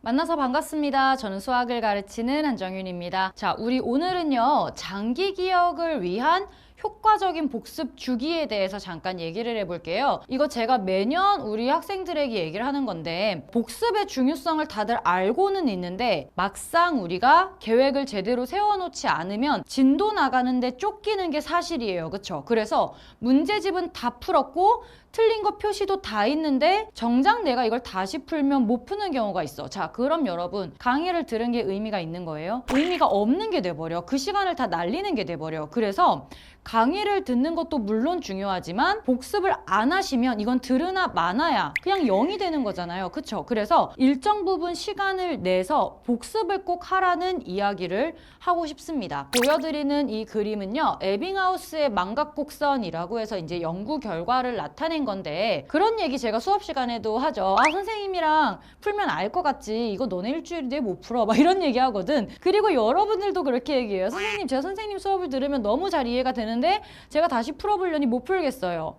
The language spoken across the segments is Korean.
만나서 반갑습니다. 저는 수학을 가르치는 한정윤입니다. 자, 우리 오늘은요, 장기 기억을 위한 효과적인 복습 주기에 대해서 잠깐 얘기를 해볼게요. 이거 제가 매년 우리 학생들에게 얘기를 하는 건데, 복습의 중요성을 다들 알고는 있는데 막상 우리가 계획을 제대로 세워놓지 않으면 진도 나가는데 쫓기는 게 사실이에요. 그쵸? 그래서 문제집은 다 풀었고 틀린 거 표시도 다 있는데 정작 내가 이걸 다시 풀면 못 푸는 경우가 있어. 자, 그럼 여러분 강의를 들은 게 의미가 있는 거예요? 의미가 없는 게 돼버려. 그 시간을 다 날리는 게 돼버려. 그래서 강의를 듣는 것도 물론 중요하지만 복습을 안 하시면 이건 들으나 마나야 그냥 0이 되는 거잖아요. 그쵸? 그래서 일정 부분 시간을 내서 복습을 꼭 하라는 이야기를 하고 싶습니다. 보여드리는 이 그림은요, 에빙하우스의 망각곡선이라고 해서 이제 연구 결과를 나타낸 건데, 그런 얘기 제가 수업 시간에도 하죠. 아, 선생님이랑 풀면 알 것 같지, 이거 너네 일주일 뒤에 못 풀어, 막 이런 얘기 하거든. 그리고 여러분들도 그렇게 얘기해요. 선생님, 제가 선생님 수업을 들으면 너무 잘 이해가 되는데 제가 다시 풀어보려니 못 풀겠어요.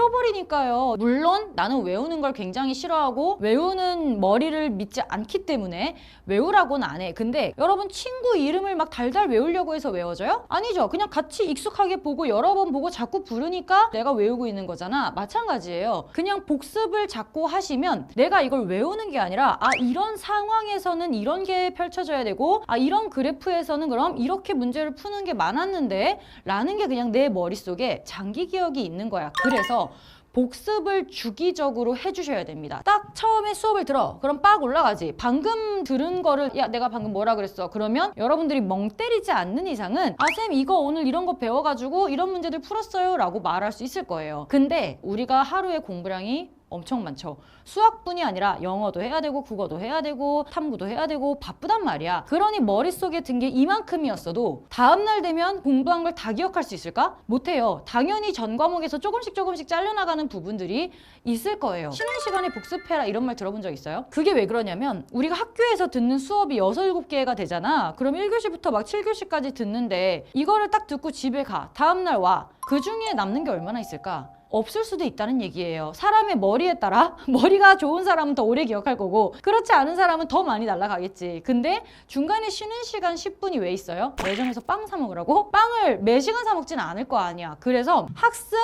잊어버리니까요. 물론 나는 외우는 걸 굉장히 싫어하고 외우는 머리를 믿지 않기 때문에 외우라고는 안 해. 근데 여러분, 친구 이름을 막 달달 외우려고 해서 외워져요? 아니죠. 그냥 같이 익숙하게 보고 여러 번 보고 자꾸 부르니까 내가 외우고 있는 거잖아. 마찬가지예요. 그냥 복습을 자꾸 하시면 내가 이걸 외우는 게 아니라, 아, 이런 상황에서는 이런 게 펼쳐져야 되고, 아, 이런 그래프에서는 그럼 이렇게 문제를 푸는 게 많았는데 라는 게 그냥 내 머릿속에 장기 기억이 있는 거야. 그래서 복습을 주기적으로 해주셔야 됩니다. 딱 처음에 수업을 들어. 그럼 빡 올라가지. 방금 들은 거를, 야, 내가 방금 뭐라 그랬어? 그러면 여러분들이 멍 때리지 않는 이상은, 아, 쌤 이거 오늘 이런 거 배워가지고 이런 문제들 풀었어요 라고 말할 수 있을 거예요. 근데 우리가 하루에 공부량이 엄청 많죠. 수학뿐이 아니라 영어도 해야 되고 국어도 해야 되고 탐구도 해야 되고 바쁘단 말이야. 그러니 머릿속에 든 게 이만큼이었어도 다음날 되면 공부한 걸 다 기억할 수 있을까? 못해요. 당연히 전 과목에서 조금씩 잘려나가는 부분들이 있을 거예요. 쉬는 시간에 복습해라 이런 말 들어본 적 있어요? 그게 왜 그러냐면 우리가 학교에서 듣는 수업이 6, 7개가 되잖아. 그럼 1교시부터 막 7교시까지 듣는데 이거를 딱 듣고 집에 가. 다음날 와. 그 중에 남는 게 얼마나 있을까? 없을 수도 있다는 얘기예요. 사람의 머리에 따라 머리가 좋은 사람은 더 오래 기억할 거고 그렇지 않은 사람은 더 많이 날아가겠지. 근데 중간에 쉬는 시간 10분이 왜 있어요? 매점에서 빵 사 먹으라고? 빵을 매 시간 사 먹지는 않을 거 아니야. 그래서 학습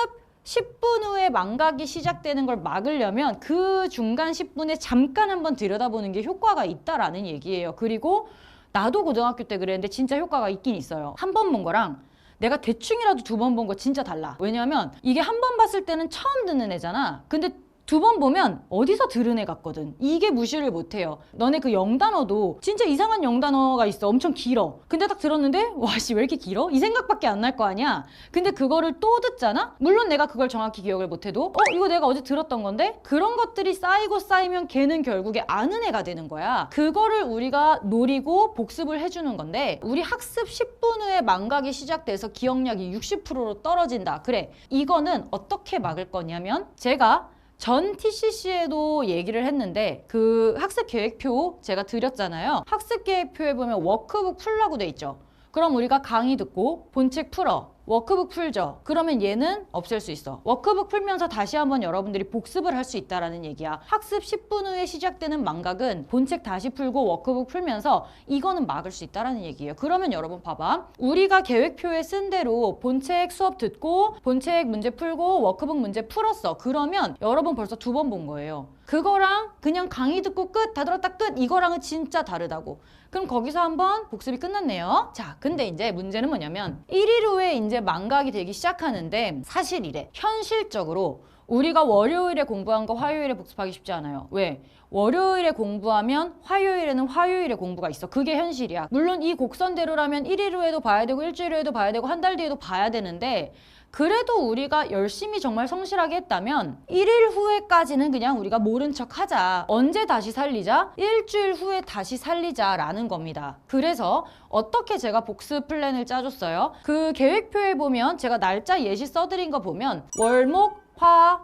10분 후에 망각이 시작되는 걸 막으려면 그 중간 10분에 잠깐 한번 들여다보는 게 효과가 있다라는 얘기예요. 그리고 나도 고등학교 때 그랬는데 진짜 효과가 있긴 있어요. 한 번 본 거랑 내가 대충이라도 2번 본 거 진짜 달라. 왜냐면 이게 한 번 봤을 때는 처음 듣는 애잖아. 근데 2번 보면 어디서 들은 애 같거든. 이게 무시를 못해요. 너네 그 영단어도 진짜 이상한 영단어가 있어. 엄청 길어. 근데 딱 들었는데 와씨 왜 이렇게 길어? 이 생각밖에 안 날 거 아니야. 근데 그거를 또 듣잖아? 물론 내가 그걸 정확히 기억을 못해도 이거 내가 어제 들었던 건데? 그런 것들이 쌓이고 쌓이면 걔는 결국에 아는 애가 되는 거야. 그거를 우리가 노리고 복습을 해주는 건데, 우리 학습 10분 후에 망각이 시작돼서 기억력이 60%로 떨어진다. 그래, 이거는 어떻게 막을 거냐면, 제가 전 TCC에도 얘기를 했는데 그 학습 계획표 제가 드렸잖아요. 학습 계획표에 보면 워크북 풀라고 돼 있죠. 그럼 우리가 강의 듣고 본책 풀어. 워크북 풀죠. 그러면 얘는 없앨 수 있어. 워크북 풀면서 다시 한번 여러분들이 복습을 할 수 있다라는 얘기야. 학습 10분 후에 시작되는 망각은 본책 다시 풀고 워크북 풀면서 이거는 막을 수 있다라는 얘기예요. 그러면 여러분 봐봐. 우리가 계획표에 쓴 대로 본책 수업 듣고 본책 문제 풀고 워크북 문제 풀었어. 그러면 여러분 벌써 2번 본 거예요. 그거랑 그냥 강의 듣고 끝, 다 들었다 끝, 이거랑은 진짜 다르다고. 그럼 거기서 한번 복습이 끝났네요. 자, 근데 이제 문제는 뭐냐면 1일 후에 이제 망각이 되기 시작하는데, 사실 이래. 현실적으로 우리가 월요일에 공부한 거 화요일에 복습하기 쉽지 않아요. 왜? 월요일에 공부하면 화요일에는 화요일에 공부가 있어. 그게 현실이야. 물론 이 곡선대로라면 1일 후에도 봐야 되고 일주일 후에도 봐야 되고 한 달 뒤에도 봐야 되는데, 그래도 우리가 열심히 정말 성실하게 했다면 1일 후에까지는 그냥 우리가 모른 척 하자. 언제 다시 살리자? 일주일 후에 다시 살리자 라는 겁니다. 그래서 어떻게 제가 복습 플랜을 짜줬어요? 그 계획표에 보면 제가 날짜 예시 써드린 거 보면 월목, 화,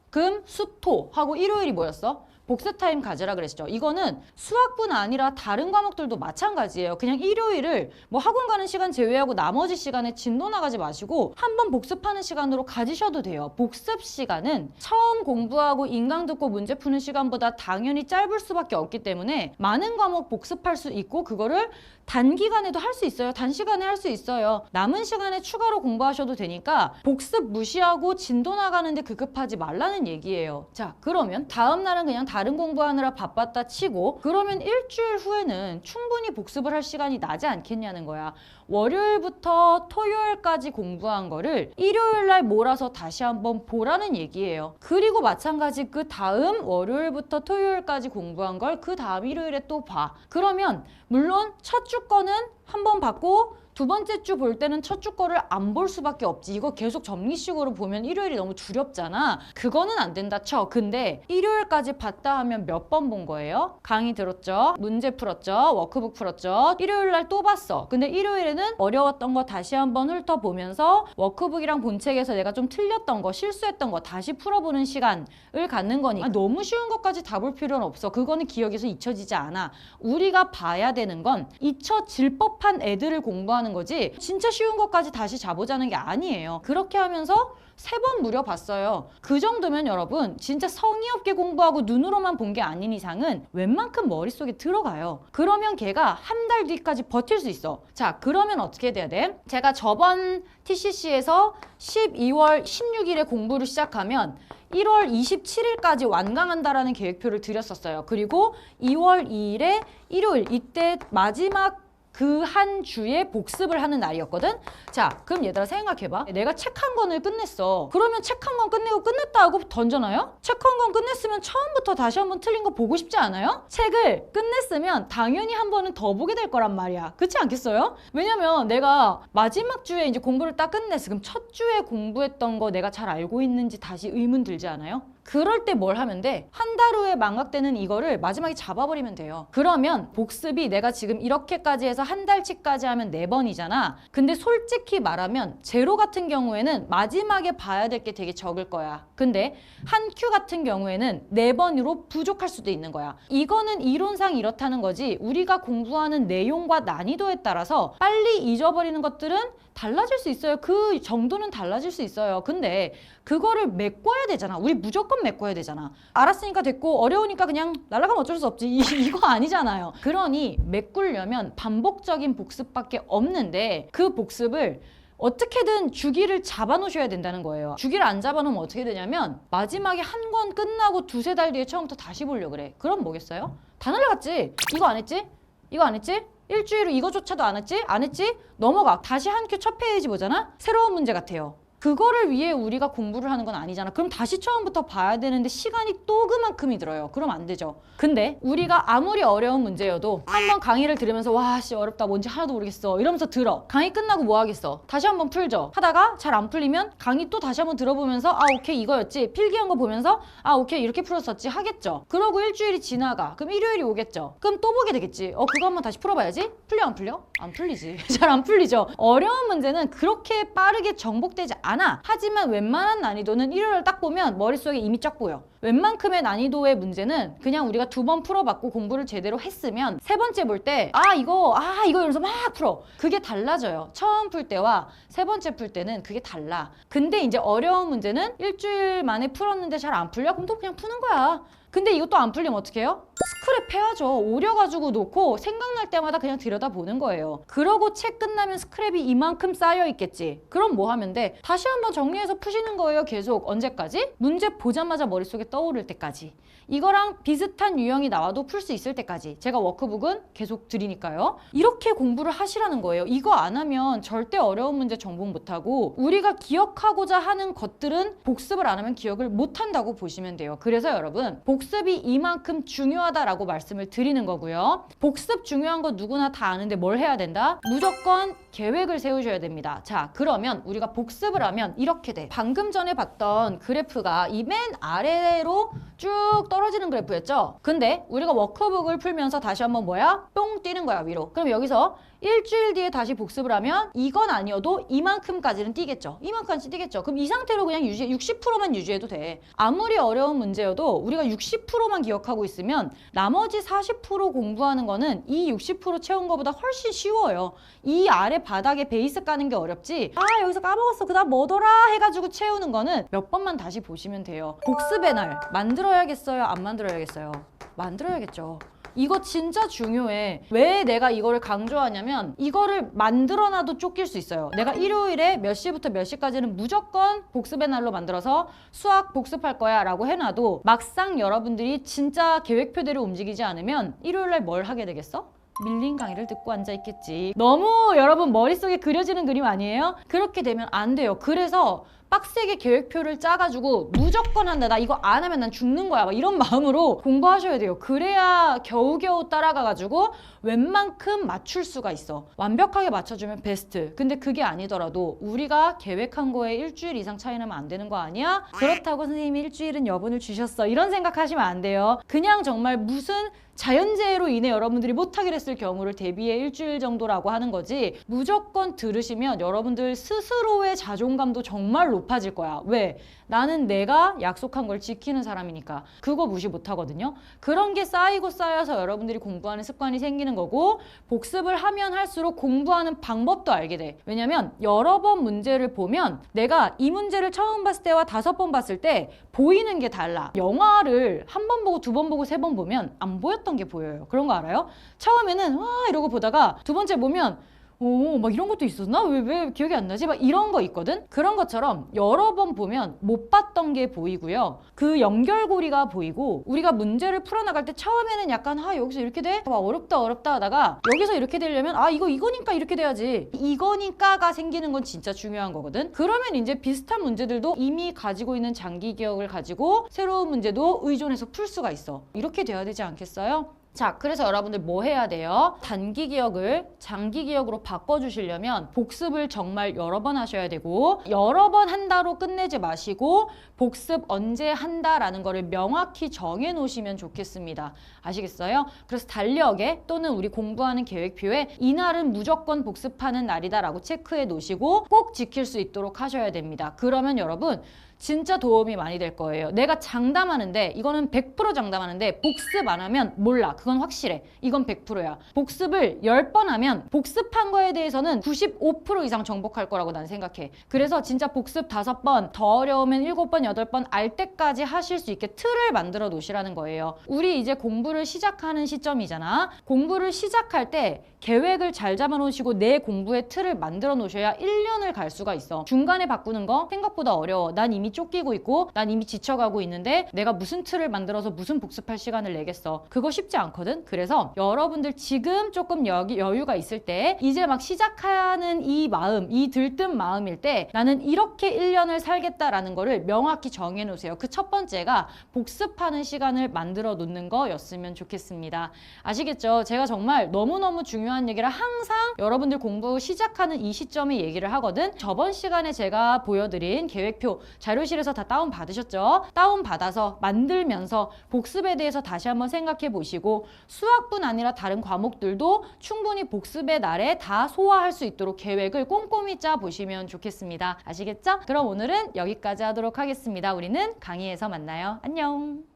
금, 수, 토 하고 일요일이 뭐였어? 복습 타임 가지라 그랬죠. 이거는 수학뿐 아니라 다른 과목들도 마찬가지예요. 그냥 일요일을 뭐 학원 가는 시간 제외하고 나머지 시간에 진도 나가지 마시고 한번 복습하는 시간으로 가지셔도 돼요. 복습 시간은 처음 공부하고 인강 듣고 문제 푸는 시간보다 당연히 짧을 수밖에 없기 때문에 많은 과목 복습할 수 있고 그거를 단기간에도 할 수 있어요. 단시간에 할 수 있어요. 남은 시간에 추가로 공부하셔도 되니까 복습 무시하고 진도 나가는데 급급하지 말라는 얘기예요. 자, 그러면 다음 날은 그냥 다른 공부하느라 바빴다 치고 그러면 일주일 후에는 충분히 복습을 할 시간이 나지 않겠냐는 거야. 월요일부터 토요일까지 공부한 거를 일요일 날 몰아서 다시 한번 보라는 얘기예요. 그리고 마찬가지 그 다음 월요일부터 토요일까지 공부한 걸 그 다음 일요일에 또 봐. 그러면 물론 첫 주 거는 한번 봤고 두 번째 주 볼 때는 첫 주 거를 안 볼 수밖에 없지. 이거 계속 정리식으로 보면 일요일이 너무 두렵잖아. 그거는 안 된다 쳐. 근데 일요일까지 봤다 하면 몇 번 본 거예요? 강의 들었죠? 문제 풀었죠? 워크북 풀었죠? 일요일 날 또 봤어. 근데 일요일에는 어려웠던 거 다시 한번 훑어보면서 워크북이랑 본책에서 내가 좀 틀렸던 거, 실수했던 거 다시 풀어보는 시간을 갖는 거니까 너무 쉬운 것까지 다 볼 필요는 없어. 그거는 기억에서 잊혀지지 않아. 우리가 봐야 되는 건 잊혀질 법한 애들을 공부하는 거지 진짜 쉬운 것까지 다시 자보자는 게 아니에요. 그렇게 하면서 3번 무려 봤어요. 그 정도면 여러분 진짜 성의 없게 공부하고 눈으로만 본 게 아닌 이상은 웬만큼 머릿속에 들어가요. 그러면 걔가 한 달 뒤까지 버틸 수 있어. 자, 그러면 어떻게 돼야 돼? 제가 저번 TCC에서 12월 16일에 공부를 시작하면 1월 27일까지 완강한다라는 계획표를 드렸었어요. 그리고 2월 2일에 일요일 이때 마지막 그 한 주에 복습을 하는 날이었거든? 자, 그럼 얘들아 생각해봐. 내가 책 한 권을 끝냈어. 그러면 책 한 권 끝내고 끝냈다 하고 던져놔요? 책 한 권 끝냈으면 처음부터 다시 한번 틀린 거 보고 싶지 않아요? 책을 끝냈으면 당연히 한 번은 더 보게 될 거란 말이야. 그렇지 않겠어요? 왜냐면 내가 마지막 주에 이제 공부를 딱 끝냈어. 그럼 첫 주에 공부했던 거 내가 잘 알고 있는지 다시 의문 들지 않아요? 그럴 때 뭘 하면 돼? 한 달 후에 망각되는 이거를 마지막에 잡아버리면 돼요. 그러면 복습이 내가 지금 이렇게까지 해서 한 달치까지 하면 4번이잖아. 근데 솔직히 말하면 제로 같은 경우에는 마지막에 봐야 될 게 되게 적을 거야. 근데 한 큐 같은 경우에는 4번으로 부족할 수도 있는 거야. 이거는 이론상 이렇다는 거지 우리가 공부하는 내용과 난이도에 따라서 빨리 잊어버리는 것들은 달라질 수 있어요. 그 정도는 달라질 수 있어요. 근데 그거를 메꿔야 되잖아. 우리 무조건 메꿔야 되잖아. 알았으니까 됐고 어려우니까 그냥 날아가면 어쩔 수 없지. 이거 아니잖아요. 그러니 메꾸려면 반복적인 복습밖에 없는데 그 복습을 어떻게든 주기를 잡아놓으셔야 된다는 거예요. 주기를 안 잡아놓으면 어떻게 되냐면 마지막에 한 권 끝나고 2-3달 뒤에 처음부터 다시 보려고 그래. 그럼 뭐겠어요? 다 날라갔지? 이거 안 했지? 이거 안 했지? 일주일 후 이거조차도 안 했지? 안 했지? 넘어가. 다시 한 큐 첫 페이지 보잖아? 새로운 문제 같아요. 그거를 위해 우리가 공부를 하는 건 아니잖아. 그럼 다시 처음부터 봐야 되는데 시간이 또 그만큼이 들어요. 그럼 안 되죠. 근데 우리가 아무리 어려운 문제여도 한번 강의를 들으면서 와, 씨 어렵다. 뭔지 하나도 모르겠어. 이러면서 들어. 강의 끝나고 뭐 하겠어? 다시 한번 풀죠. 하다가 잘 안 풀리면 강의 또 다시 한번 들어보면서 아, 오케이 이거였지. 필기한 거 보면서 아, 오케이 이렇게 풀었었지 하겠죠. 그러고 일주일이 지나가. 그럼 일요일이 오겠죠. 그럼 또 보게 되겠지. 그거 한번 다시 풀어봐야지. 풀려 안 풀려? 안 풀리지. 잘 안 풀리죠. 어려운 문제는 그렇게 빠르게 정복되지 않아. 하지만 웬만한 난이도는 일요일 딱 보면 머릿속에 이미 쫙 보여. 웬만큼의 난이도의 문제는 그냥 우리가 2번 풀어봤고 공부를 제대로 했으면 3번째 볼 때 이거 이러면서 막 풀어. 그게 달라져요. 처음 풀 때와 3번째 풀 때는 그게 달라. 근데 이제 어려운 문제는 일주일 만에 풀었는데 잘 안 풀려? 그럼 또 그냥 푸는 거야. 근데 이것도 안 풀리면 어떻게 해요? 스크랩 해야죠. 오려가지고 놓고 생각날 때마다 그냥 들여다보는 거예요. 그러고 책 끝나면 스크랩이 이만큼 쌓여 있겠지. 그럼 뭐 하면 돼? 다시 한번 정리해서 푸시는 거예요. 계속. 언제까지? 문제 보자마자 머릿속에 떠오를 때까지. 이거랑 비슷한 유형이 나와도 풀 수 있을 때까지. 제가 워크북은 계속 드리니까요. 이렇게 공부를 하시라는 거예요. 이거 안 하면 절대 어려운 문제 정복 못하고 우리가 기억하고자 하는 것들은 복습을 안 하면 기억을 못한다고 보시면 돼요. 그래서 여러분 복습이 이만큼 중요하다라고 말씀을 드리는 거고요. 복습 중요한 거 누구나 다 아는데 뭘 해야 된다? 무조건 계획을 세우셔야 됩니다. 자, 그러면 우리가 복습을 하면 이렇게 돼. 방금 전에 봤던 그래프가 이 맨 아래 아래로 쭉 떨어지는 그래프였죠. 근데 우리가 워크북을 풀면서 다시 한번 뭐야? 뿅 뛰는 거야, 위로. 그럼 여기서 일주일 뒤에 다시 복습을 하면 이건 아니어도 이만큼까지는 뛰겠죠. 이만큼까지 뛰겠죠. 그럼 이 상태로 그냥 60%만 유지해도 돼. 아무리 어려운 문제여도 우리가 60%만 기억하고 있으면 나머지 40% 공부하는 거는 이 60% 채운 거보다 훨씬 쉬워요. 이 아래 바닥에 베이스 까는 게 어렵지. 아, 여기서 까먹었어. 그 다음 뭐더라 해가지고 채우는 거는 몇 번만 다시 보시면 돼요. 복습의 날 만들어야겠어요? 안 만들어야겠어요? 만들어야겠죠. 이거 진짜 중요해. 왜 내가 이거를 강조하냐면 이거를 만들어놔도 쫓길 수 있어요. 내가 일요일에 몇 시부터 몇 시까지는 무조건 복습의 날로 만들어서 수학 복습할 거야 라고 해놔도 막상 여러분들이 진짜 계획표대로 움직이지 않으면 일요일날 뭘 하게 되겠어? 밀린 강의를 듣고 앉아있겠지. 너무 여러분 머릿속에 그려지는 그림 아니에요? 그렇게 되면 안 돼요. 그래서 빡세게 계획표를 짜가지고 무조건 한다. 나 이거 안 하면 난 죽는 거야. 막 이런 마음으로 공부하셔야 돼요. 그래야 겨우겨우 따라가가지고 웬만큼 맞출 수가 있어. 완벽하게 맞춰주면 베스트. 근데 그게 아니더라도 우리가 계획한 거에 일주일 이상 차이 나면 안 되는 거 아니야? 그렇다고 선생님이 일주일은 여분을 주셨어. 이런 생각하시면 안 돼요. 그냥 정말 무슨 자연재해로 인해 여러분들이 못하게 됐을 경우를 대비해 일주일 정도라고 하는 거지 무조건 들으시면 여러분들 스스로의 자존감도 정말 높아질 거야. 왜? 나는 내가 약속한 걸 지키는 사람이니까 그거 무시 못하거든요. 그런 게 쌓이고 쌓여서 여러분들이 공부하는 습관이 생기는 거고 복습을 하면 할수록 공부하는 방법도 알게 돼. 왜냐면 여러 번 문제를 보면 내가 이 문제를 처음 봤을 때와 5번 봤을 때 보이는 게 달라. 영화를 한 번 보고 2번 보고 3번 보면 안 보였던 게 보여요. 그런 거 알아요? 처음에는 와 이러고 보다가 두 번째 보면 오, 막 이런 것도 있었나? 왜 기억이 안 나지? 막 이런 거 있거든? 그런 것처럼 여러 번 보면 못 봤던 게 보이고요. 그 연결고리가 보이고 우리가 문제를 풀어나갈 때 처음에는 약간 아, 여기서 이렇게 돼? 와, 어렵다 하다가 여기서 이렇게 되려면 아, 이거니까 이렇게 돼야지. 이거니까가 생기는 건 진짜 중요한 거거든? 그러면 이제 비슷한 문제들도 이미 가지고 있는 장기 기억을 가지고 새로운 문제도 의존해서 풀 수가 있어. 이렇게 돼야 되지 않겠어요? 자, 그래서 여러분들 뭐 해야 돼요? 단기 기억을 장기 기억으로 바꿔주시려면 복습을 정말 여러 번 하셔야 되고 여러 번 한다로 끝내지 마시고 복습 언제 한다라는 거를 명확히 정해 놓으시면 좋겠습니다. 아시겠어요? 그래서 달력에 또는 우리 공부하는 계획표에 이날은 무조건 복습하는 날이다라고 체크해 놓으시고 꼭 지킬 수 있도록 하셔야 됩니다. 그러면 여러분 진짜 도움이 많이 될 거예요. 내가 장담하는데 이거는 100% 장담하는데 복습 안 하면 몰라. 그건 확실해. 이건 100%야. 복습을 10번 하면 복습한 거에 대해서는 95% 이상 정복할 거라고 난 생각해. 그래서 진짜 복습 5번, 더 어려우면 7번, 8번 알 때까지 하실 수 있게 틀을 만들어 놓으시라는 거예요. 우리 이제 공부를 시작하는 시점이잖아. 공부를 시작할 때 계획을 잘 잡아 놓으시고 내 공부의 틀을 만들어 놓으셔야 1년을 갈 수가 있어. 중간에 바꾸는 거 생각보다 어려워. 난 이미 쫓기고 있고 난 이미 지쳐가고 있는데 내가 무슨 틀을 만들어서 무슨 복습할 시간을 내겠어. 그거 쉽지 않거든. 그래서 여러분들 지금 조금 여유가 있을 때 이제 막 시작하는 이 마음, 이 들뜬 마음일 때 나는 이렇게 1년을 살겠다라는 거를 명확히 정해 놓으세요. 그 첫 번째가 복습하는 시간을 만들어 놓는 거였으면 좋겠습니다. 아시겠죠? 제가 정말 너무너무 중요한 얘기를 항상 여러분들 공부 시작하는 이 시점에 얘기를 하거든. 저번 시간에 제가 보여드린 계획표 자료실에서 다 다운 받으셨죠? 다운 받아서 만들면서 복습에 대해서 다시 한번 생각해 보시고 수학뿐 아니라 다른 과목들도 충분히 복습의 날에 다 소화할 수 있도록 계획을 꼼꼼히 짜 보시면 좋겠습니다. 아시겠죠? 그럼 오늘은 여기까지 하도록 하겠습니다. 우리는 강의에서 만나요. 안녕.